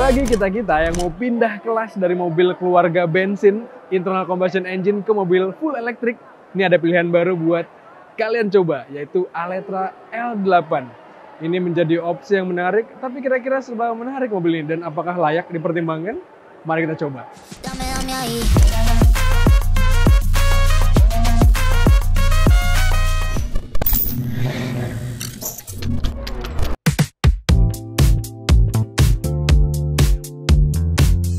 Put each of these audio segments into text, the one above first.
Bagi kita-kita yang mau pindah kelas dari mobil keluarga bensin internal combustion engine ke mobil full elektrik, ini ada pilihan baru buat kalian coba, yaitu Aletra L8. Ini menjadi opsi yang menarik, tapi kira-kira seberapa menarik mobil ini dan apakah layak dipertimbangkan? Mari kita coba.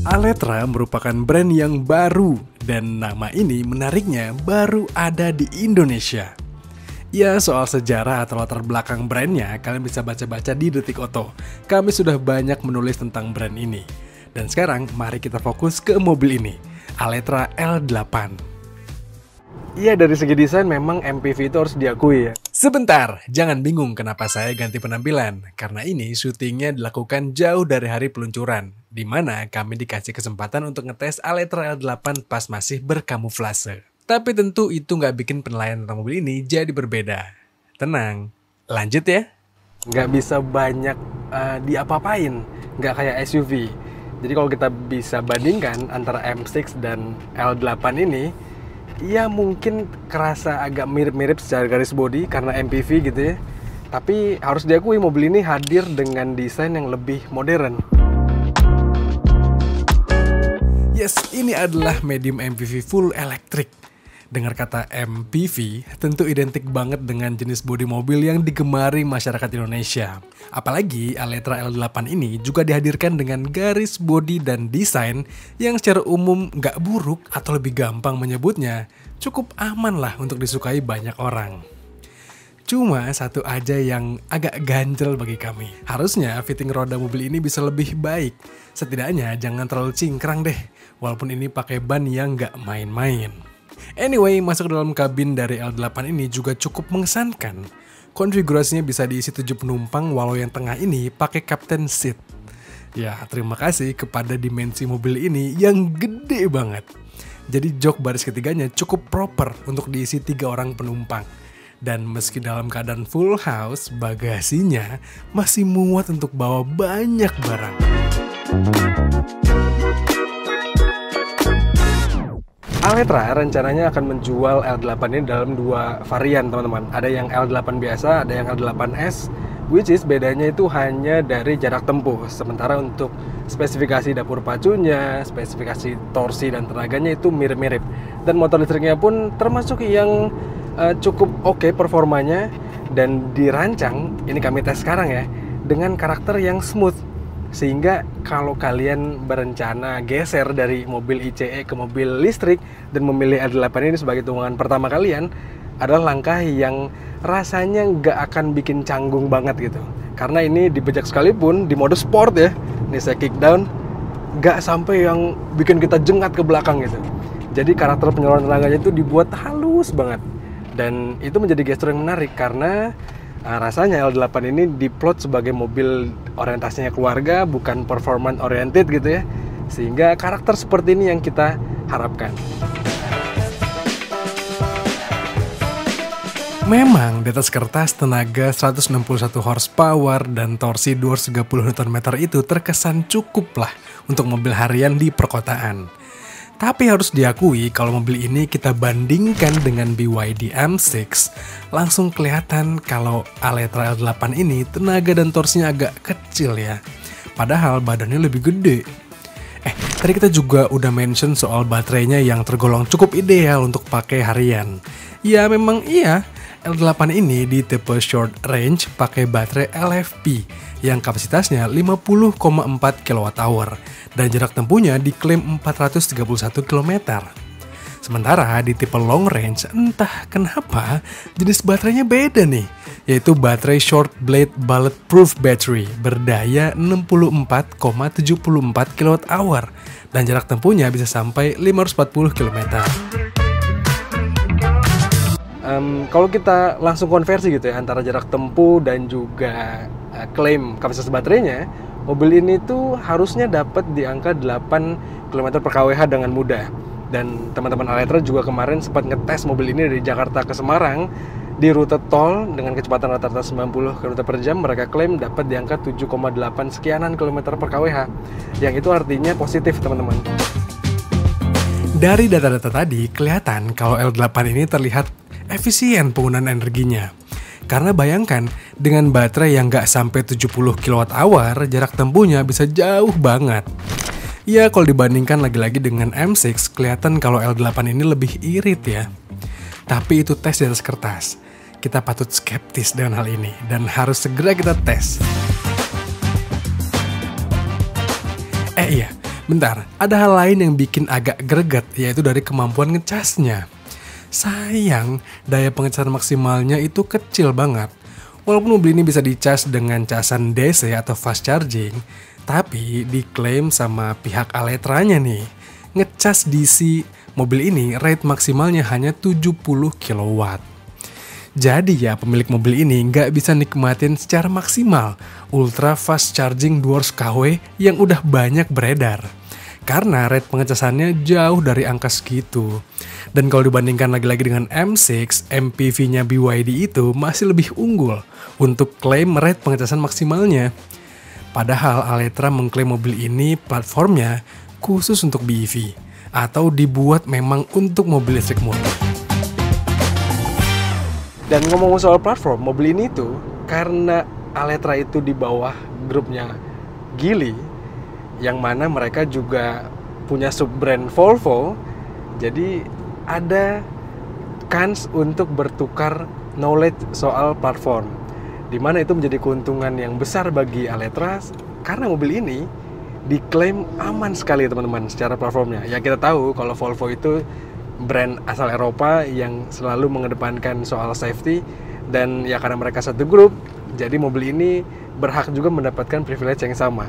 Aletra merupakan brand yang baru dan nama ini menariknya baru ada di Indonesia. Ya, soal sejarah atau latar belakang brandnya kalian bisa baca-baca di Detik Oto. Kami sudah banyak menulis tentang brand ini. Dan sekarang mari kita fokus ke mobil ini, Aletra L8. Iya, dari segi desain memang MPV itu harus diakui ya. Sebentar, jangan bingung kenapa saya ganti penampilan. Karena ini syutingnya dilakukan jauh dari hari peluncuran, di mana kami dikasih kesempatan untuk ngetes Aletra L8 pas masih berkamuflase. Tapi tentu itu nggak bikin penilaian tentang mobil ini jadi berbeda. Tenang, lanjut ya. Nggak bisa banyak diapa-apain, nggak kayak SUV. Jadi kalau kita bisa bandingkan antara M6 dan L8 ini, ya mungkin kerasa agak mirip-mirip secara garis bodi karena MPV gitu ya. Tapi harus diakui mobil ini hadir dengan desain yang lebih modern. Yes, ini adalah medium MPV full elektrik. Dengar kata MPV, tentu identik banget dengan jenis bodi mobil yang digemari masyarakat Indonesia. Apalagi Aletra L8 ini juga dihadirkan dengan garis bodi dan desain yang secara umum nggak buruk atau lebih gampang menyebutnya, cukup aman lah untuk disukai banyak orang. Cuma satu aja yang agak ganjel bagi kami. Harusnya fitting roda mobil ini bisa lebih baik. Setidaknya jangan terlalu cingkrang deh, walaupun ini pakai ban yang nggak main-main. Anyway, masuk ke dalam kabin dari L8 ini juga cukup mengesankan. Konfigurasinya bisa diisi 7 penumpang walau yang tengah ini pakai captain seat. Ya, terima kasih kepada dimensi mobil ini yang gede banget. Jadi jok baris ketiganya cukup proper untuk diisi 3 orang penumpang. Dan meski dalam keadaan full house, bagasinya masih muat untuk bawa banyak barang. Aletra rencananya akan menjual L8 ini dalam 2 varian teman-teman. Ada yang L8 biasa, ada yang L8S, which is bedanya itu hanya dari jarak tempuh. Sementara untuk spesifikasi dapur pacunya, spesifikasi torsi dan tenaganya itu mirip-mirip. Dan motor listriknya pun termasuk yang cukup oke performanya dan dirancang, ini kami tes sekarang ya, dengan karakter yang smooth. Sehingga kalau kalian berencana geser dari mobil ICE ke mobil listrik dan memilih L8 ini sebagai tunggangan pertama kalian, adalah langkah yang rasanya nggak akan bikin canggung banget gitu. Karena ini dibejak sekalipun di mode sport ya, ini saya kick down, nggak sampai yang bikin kita jengat ke belakang gitu. Jadi karakter penyaluran tenaganya itu dibuat halus banget. Dan itu menjadi gestur yang menarik karena rasanya L8 ini diplot sebagai mobil orientasinya keluarga, bukan performance oriented gitu ya. Sehingga karakter seperti ini yang kita harapkan. Memang di atas kertas tenaga 161 horsepower dan torsi 230 Nm itu terkesan cukup lah untuk mobil harian di perkotaan. Tapi harus diakui kalau mobil ini kita bandingkan dengan BYD M6, langsung kelihatan kalau Aletra L8 ini tenaga dan torsinya agak kecil ya. Padahal badannya lebih gede. Tadi kita juga udah mention soal baterainya yang tergolong cukup ideal untuk pakai harian. Ya memang iya, L8 ini di tipe short range pakai baterai LFP yang kapasitasnya 50,4 kWh dan jarak tempuhnya diklaim 431 km. Sementara di tipe long range entah kenapa jenis baterainya beda nih, yaitu baterai short blade bulletproof battery berdaya 64,74 kWh dan jarak tempuhnya bisa sampai 540 km. Kalau kita langsung konversi gitu ya antara jarak tempuh dan juga klaim kapasitas baterainya, mobil ini tuh harusnya dapat di angka 8 km per kWh dengan mudah. Dan teman-teman Aletra juga kemarin sempat ngetes mobil ini dari Jakarta ke Semarang Di rute tol dengan kecepatan rata-rata 90 km per jam, mereka klaim dapat di angka 7,8 sekianan kilometer per kWh. Yang itu artinya positif, teman-teman. Dari data-data tadi, kelihatan kalau L8 ini terlihat efisien penggunaan energinya. Karena bayangkan, dengan baterai yang nggak sampai 70 kWh, jarak tempuhnya bisa jauh banget. Ya, kalau dibandingkan lagi-lagi dengan M6, kelihatan kalau L8 ini lebih irit ya. Tapi itu tes di atas kertas. Kita patut skeptis dengan hal ini, dan harus segera kita tes. Iya, bentar, ada hal lain yang bikin agak greget, yaitu dari kemampuan ngecasnya. Sayang, daya pengecasan maksimalnya itu kecil banget. Walaupun mobil ini bisa dicas dengan casan DC atau fast charging, tapi diklaim sama pihak Aletranya nih, ngecas DC mobil ini rate maksimalnya hanya 70 kW. Jadi ya pemilik mobil ini nggak bisa nikmatin secara maksimal ultra fast charging 200 kW yang udah banyak beredar. Karena rate pengecasannya jauh dari angka segitu. Dan kalau dibandingkan lagi-lagi dengan M6, MPV-nya BYD itu masih lebih unggul untuk klaim rate pengecasan maksimalnya. Padahal Aletra mengklaim mobil ini platformnya khusus untuk BEV atau dibuat memang untuk mobil listrik murni. Dan ngomong soal platform, mobil ini tuh karena Aletra itu di bawah grupnya Geely, yang mana mereka juga punya sub-brand Volvo, jadi ada kans untuk bertukar knowledge soal platform, dimana itu menjadi keuntungan yang besar bagi Aletra karena mobil ini diklaim aman sekali teman-teman secara platformnya. Ya kita tahu kalau Volvo itu brand asal Eropa yang selalu mengedepankan soal safety, dan ya karena mereka satu grup, jadi mobil ini berhak juga mendapatkan privilege yang sama.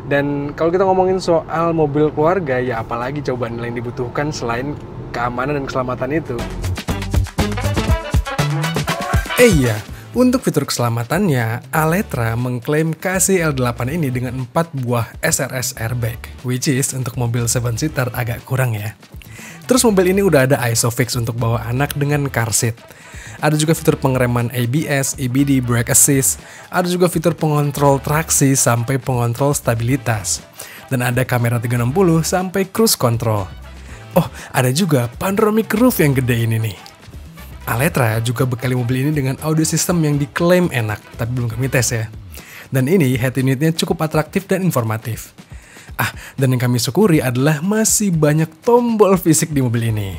Dan kalau kita ngomongin soal mobil keluarga, ya apalagi coba nilai yang dibutuhkan selain keamanan dan keselamatan itu. Iya, untuk fitur keselamatannya, Aletra mengklaim kasih L8 ini dengan 4 buah SRS airbag, which is untuk mobil 7-seater agak kurang ya. Terus mobil ini udah ada ISOFIX untuk bawa anak dengan car seat. Ada juga fitur pengereman ABS, EBD, brake assist. Ada juga fitur pengontrol traksi sampai pengontrol stabilitas. Dan ada kamera 360 sampai cruise control. Oh, ada juga panoramic roof yang gede ini nih. Aletra juga bekali mobil ini dengan audio system yang diklaim enak, tapi belum kami tes ya. Dan ini head unitnya cukup atraktif dan informatif. Dan yang kami syukuri adalah masih banyak tombol fisik di mobil ini.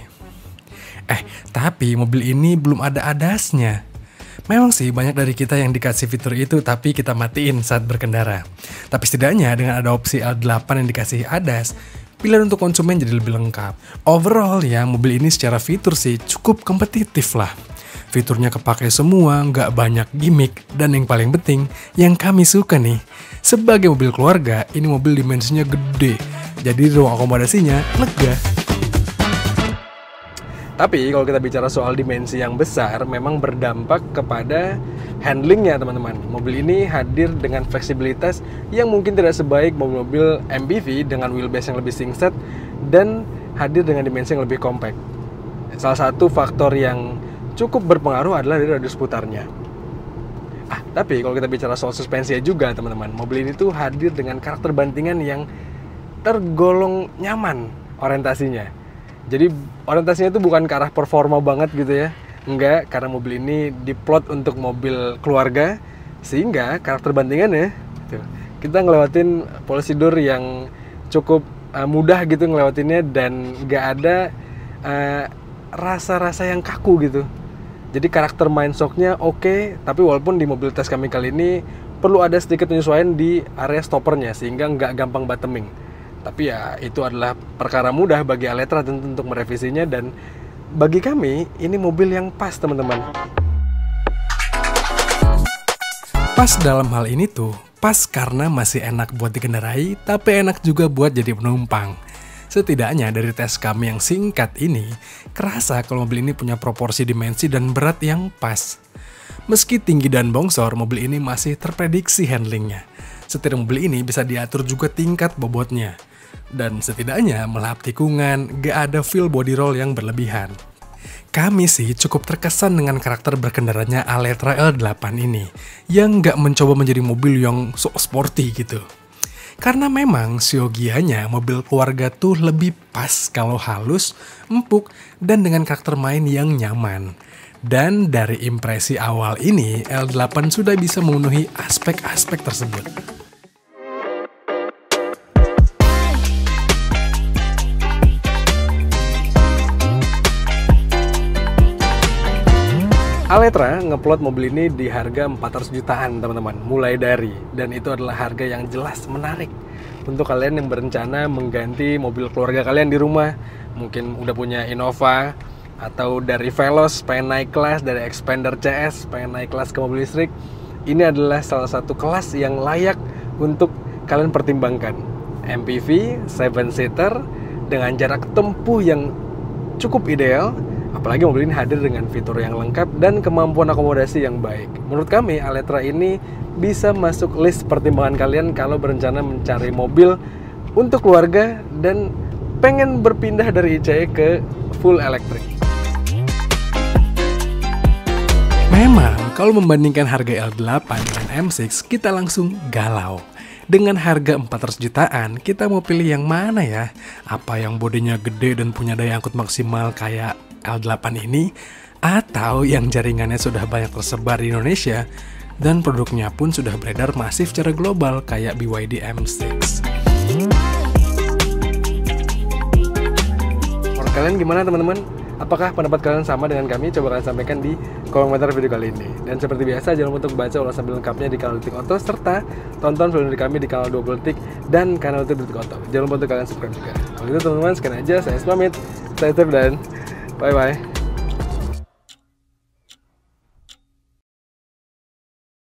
Tapi mobil ini belum ada ADAS-nya. Memang sih banyak dari kita yang dikasih fitur itu tapi kita matiin saat berkendara. Tapi setidaknya dengan ada opsi L8 yang dikasih ADAS, pilihan untuk konsumen jadi lebih lengkap. Overall ya, mobil ini secara fitur sih cukup kompetitif lah. Fiturnya kepake semua, nggak banyak gimmick, dan yang paling penting, yang kami suka nih, sebagai mobil keluarga, ini mobil dimensinya gede, jadi ruang akomodasinya lega. Tapi kalau kita bicara soal dimensi yang besar, memang berdampak kepada handlingnya teman-teman. Mobil ini hadir dengan fleksibilitas yang mungkin tidak sebaik mobil-mobil MPV dengan wheelbase yang lebih singset dan hadir dengan dimensi yang lebih compact. Salah satu faktor yang cukup berpengaruh adalah dari radius putarnya. Tapi kalau kita bicara soal suspensinya juga teman-teman, mobil ini tuh hadir dengan karakter bantingan yang tergolong nyaman orientasinya. Jadi orientasinya itu bukan ke arah performa banget gitu ya. Enggak, karena mobil ini diplot untuk mobil keluarga, sehingga karakter bantingannya gitu, kita ngelewatin prosedur yang cukup mudah gitu ngelewatinnya, dan nggak ada rasa-rasa yang kaku gitu. Jadi karakter main shocknya oke, tapi walaupun di mobil tes kami kali ini perlu ada sedikit penyesuaian di area stoppernya sehingga nggak gampang bottoming. Tapi ya itu adalah perkara mudah bagi Aletra tentu untuk merevisinya, dan bagi kami ini mobil yang pas teman-teman. Pas dalam hal ini tuh, pas karena masih enak buat dikendarai, tapi enak juga buat jadi penumpang. Setidaknya dari tes kami yang singkat ini, kerasa kalau mobil ini punya proporsi dimensi dan berat yang pas. Meski tinggi dan bongsor, mobil ini masih terprediksi handlingnya. Setir mobil ini bisa diatur juga tingkat bobotnya. Dan setidaknya melahap tikungan, gak ada feel body roll yang berlebihan. Kami sih cukup terkesan dengan karakter berkendaranya Aletra L8 ini, yang nggak mencoba menjadi mobil yang sok sporty gitu. Karena memang siogianya mobil keluarga tuh lebih pas kalau halus, empuk, dan dengan karakter main yang nyaman. Dan dari impresi awal ini, L8 sudah bisa memenuhi aspek-aspek tersebut. Aletra ngeplot mobil ini di harga 400 jutaan teman-teman, mulai dari, dan itu adalah harga yang jelas menarik untuk kalian yang berencana mengganti mobil keluarga kalian di rumah. Mungkin udah punya Innova, atau dari Veloz pengen naik kelas, dari Xpander CS pengen naik kelas ke mobil listrik. Ini adalah salah satu kelas yang layak untuk kalian pertimbangkan. MPV 7-seater dengan jarak tempuh yang cukup ideal. Apalagi mobil ini hadir dengan fitur yang lengkap dan kemampuan akomodasi yang baik. Menurut kami, Aletra ini bisa masuk list pertimbangan kalian kalau berencana mencari mobil untuk keluarga dan pengen berpindah dari ICE ke full elektrik. Memang, kalau membandingkan harga L8 dan M6, kita langsung galau. Dengan harga 400 jutaan, kita mau pilih yang mana ya? Apa yang bodinya gede dan punya daya angkut maksimal kayak L8 ini, atau yang jaringannya sudah banyak tersebar di Indonesia dan produknya pun sudah beredar masif secara global kayak BYD M6. Menurut kalian gimana teman-teman? Apakah pendapat kalian sama dengan kami? Coba kalian sampaikan di kolom komentar video kali ini. Dan seperti biasa, jangan lupa untuk baca ulasan lengkapnya di kanal Detik Auto, serta tonton video dari kami di kanal 20 Detik dan kanal YouTube Detik Auto. Jangan lupa untuk kalian subscribe juga. Kalau gitu teman-teman, sekian aja. Saya pamit. Stay safe dan bye-bye.